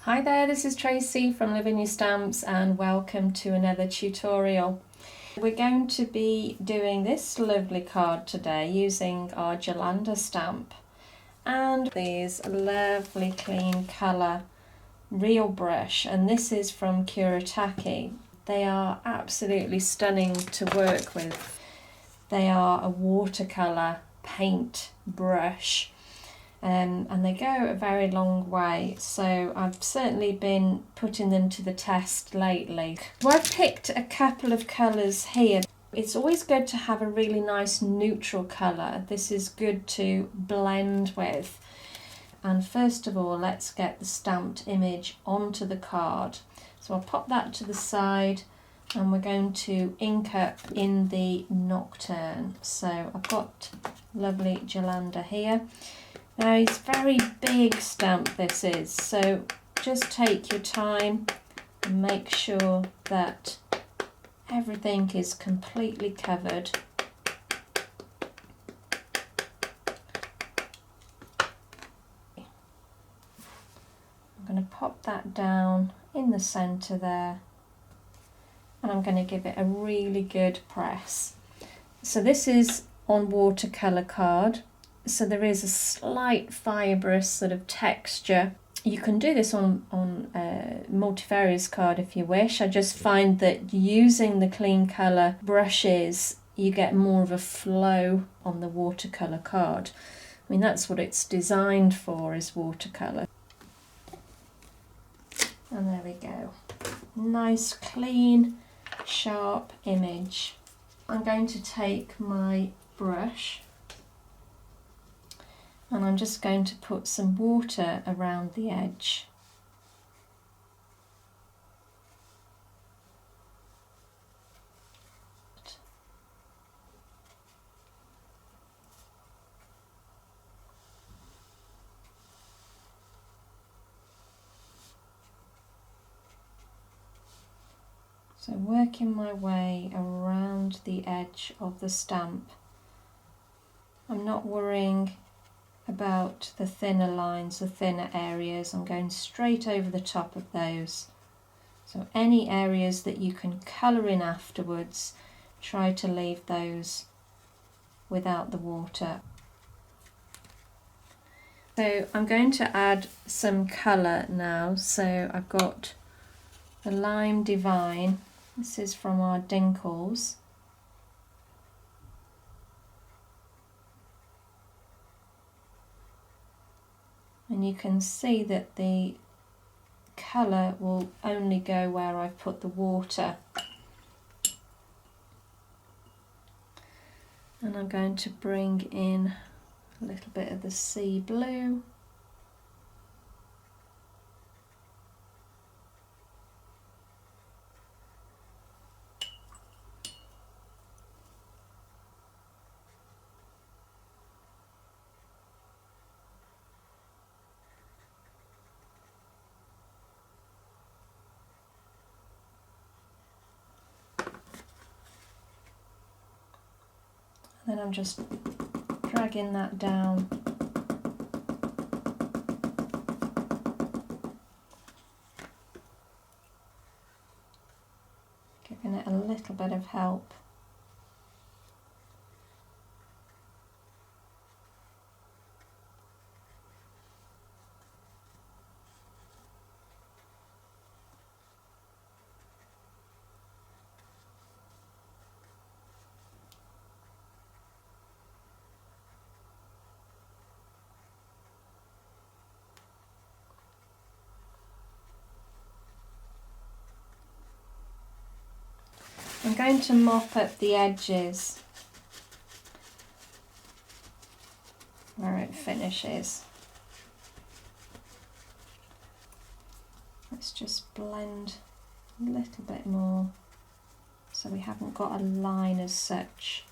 Hi there, this is Tracy from Lavinia Stamps and welcome to another tutorial. We're going to be doing this lovely card today using our Jalandhar stamp and these lovely clean colour real brush, and this is from Kuretake. They are absolutely stunning to work with. They are a watercolour paint brush. And they go a very long way, so I've certainly been putting them to the test lately. Well, I've picked a couple of colours here. It's always good to have a really nice neutral colour. This is good to blend with. And first of all, let's get the stamped image onto the card. So I'll pop that to the side and we're going to ink up in the Nocturne. So I've got lovely Jalandhar here. Now it's very big stamp this is, so just take your time and make sure that everything is completely covered. I'm going to pop that down in the centre there and I'm going to give it a really good press. So this is on watercolour card. So there is a slight fibrous sort of texture. You can do this on multifarious card if you wish. I just find that using the clean colour brushes, you get more of a flow on the watercolour card. I mean, that's what it's designed for, is watercolour. And there we go. Nice, clean, sharp image. I'm going to take my brush and I'm just going to put some water around the edge. So working my way around the edge of the stamp. I'm not worrying about the thinner lines, the thinner areas. I'm going straight over the top of those. So any areas that you can colour in afterwards, try to leave those without the water. So I'm going to add some colour now. So I've got the Lime Divine. This is from our Dinkles. And you can see that the colour will only go where I've put the water. And I'm going to bring in a little bit of the sea blue. Then I'm just dragging that down. Giving it a little bit of help. I'm going to mop up the edges where it finishes. Let's just blend a little bit more so we haven't got a line as such.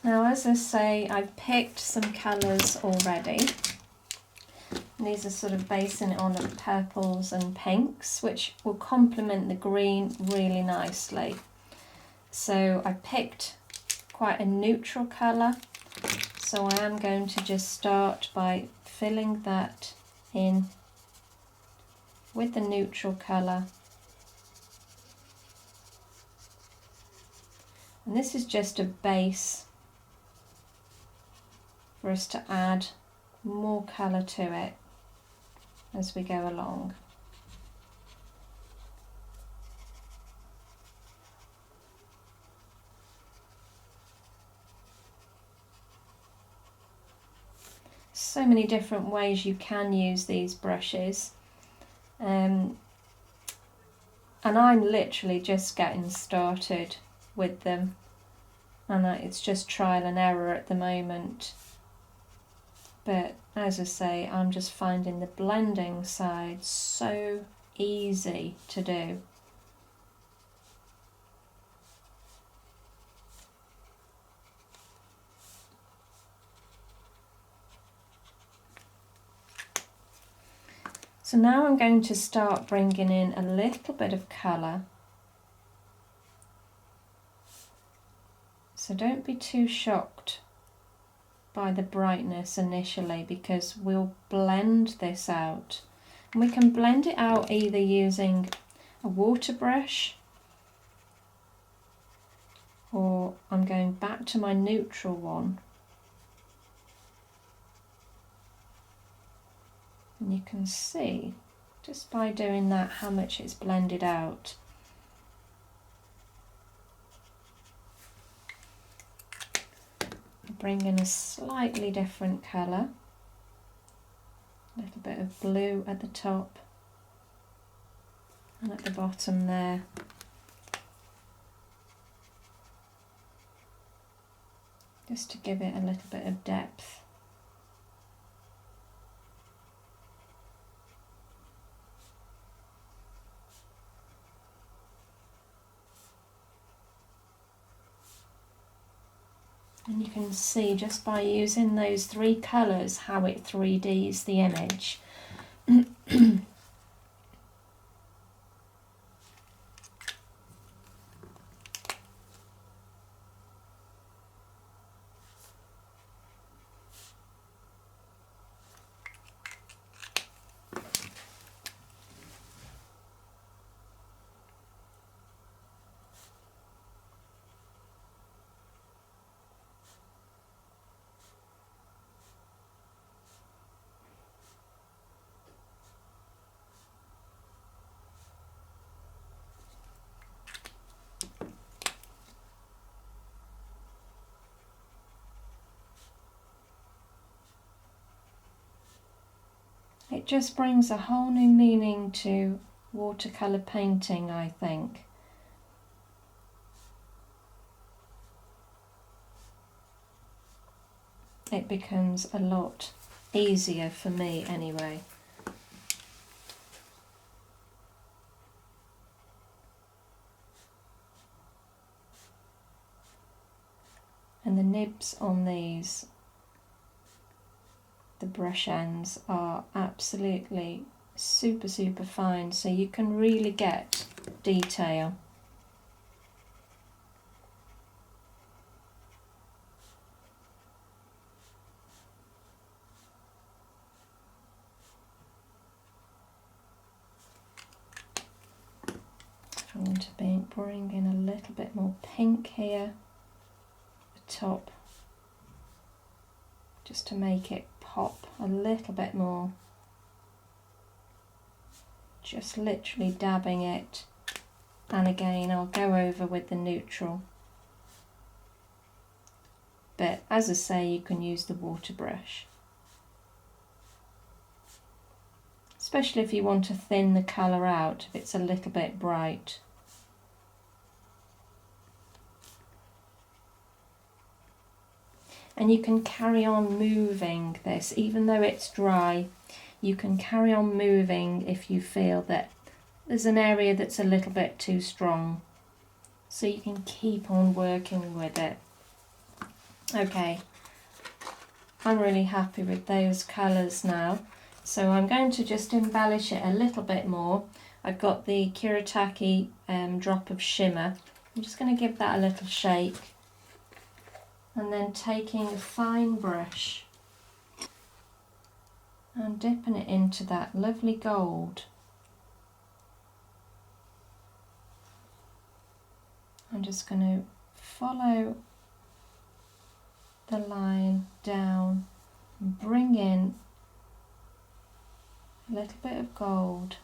Now, as I say, I've picked some colours already. And these are sort of basing it on purples and pinks, which will complement the green really nicely. So I picked quite a neutral colour, so I am going to just start by filling that in with the neutral colour. And this is just a base for us to add more colour to it as we go along. So many different ways you can use these brushes, and I'm literally just getting started with them, and it's just trial and error at the moment. But as I say, I'm just finding the blending side so easy to do. So now I'm going to start bringing in a little bit of colour. So don't be too shocked by the brightness initially, because we'll blend this out. And we can blend it out either using a water brush, or I'm going back to my neutral one. And you can see just by doing that how much it's blended out. Bring in a slightly different colour, a little bit of blue at the top and at the bottom there. Just to give it a little bit of depth. And you can see just by using those three colours how it 3Ds the image. It just brings a whole new meaning to watercolour painting, I think. It becomes a lot easier for me anyway. And the nibs on these, the brush ends, are absolutely super fine, so you can really get detail. I'm going to bring in a little bit more pink here at the top, just to make it pop a little bit more. Just literally dabbing it, and again I'll go over with the neutral. But as I say, you can use the water brush, especially if you want to thin the colour out if it's a little bit bright. And you can carry on moving this, even though it's dry, you can carry on moving if you feel that there's an area that's a little bit too strong. So you can keep on working with it. Okay, I'm really happy with those colours now. So I'm going to just embellish it a little bit more. I've got the Kuretake Drop of Shimmer. I'm just going to give that a little shake. And then taking a fine brush and dipping it into that lovely gold. I'm just going to follow the line down and bring in a little bit of gold.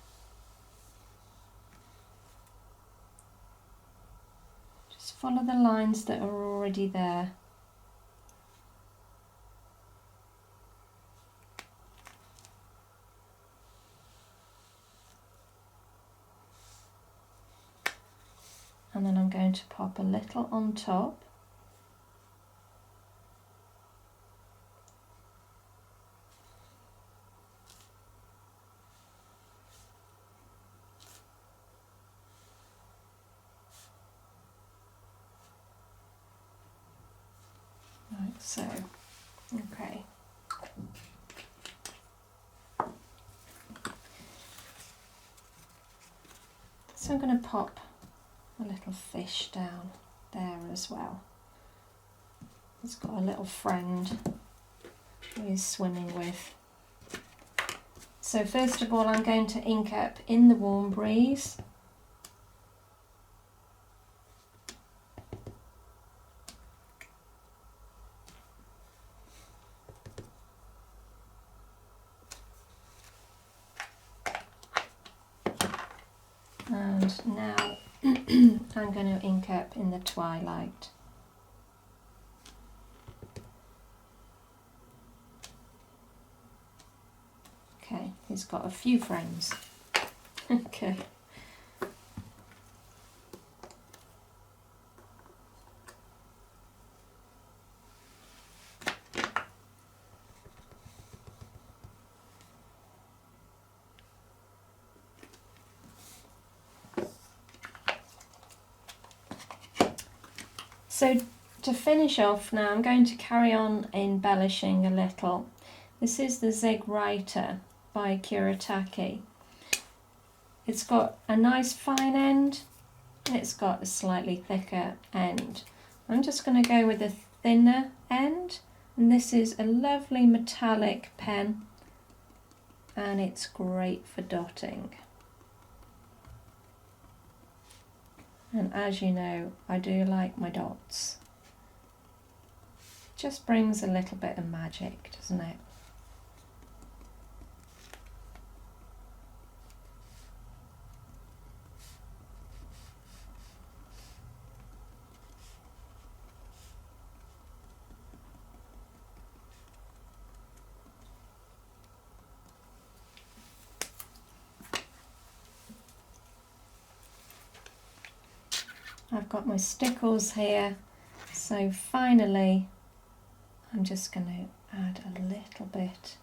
Just follow the lines that are already there. And then I'm going to pop a little on top. Like so. Okay. So I'm going to pop a little fish down there as well. It's got a little friend who he's swimming with. So first of all, I'm going to ink up in the Warm Breeze. And now I'm going to ink up in the Twilight. Okay, he's got a few friends. Okay. So to finish off now, I'm going to carry on embellishing a little. This is the Zig Writer by Kuretake. It's got a nice fine end and it's got a slightly thicker end. I'm just going to go with a thinner end, and this is a lovely metallic pen and it's great for dotting. And as you know, I do like my dots. Just brings a little bit of magic, doesn't it? I've got my stickles here, so finally I'm just going to add a little bit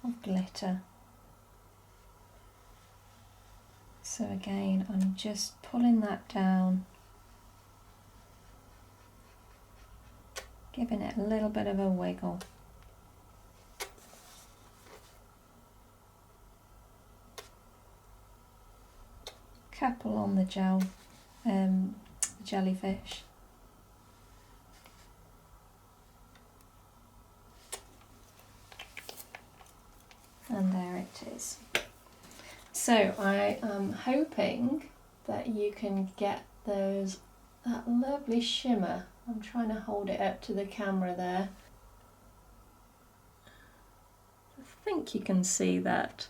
of glitter. So again, I'm just pulling that down, giving it a little bit of a wiggle. Couple on the jellyfish. And there it is. So I am hoping that you can get that lovely shimmer. I'm trying to hold it up to the camera there. I think you can see that.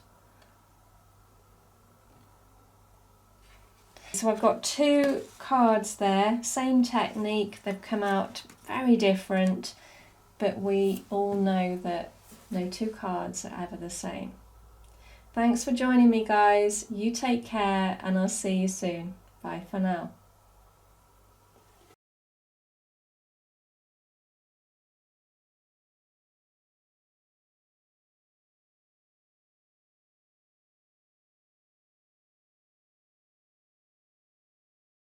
So I've got two cards there, same technique, they've come out very different, but we all know that no two cards are ever the same. Thanks for joining me, guys. You take care and I'll see you soon. Bye for now.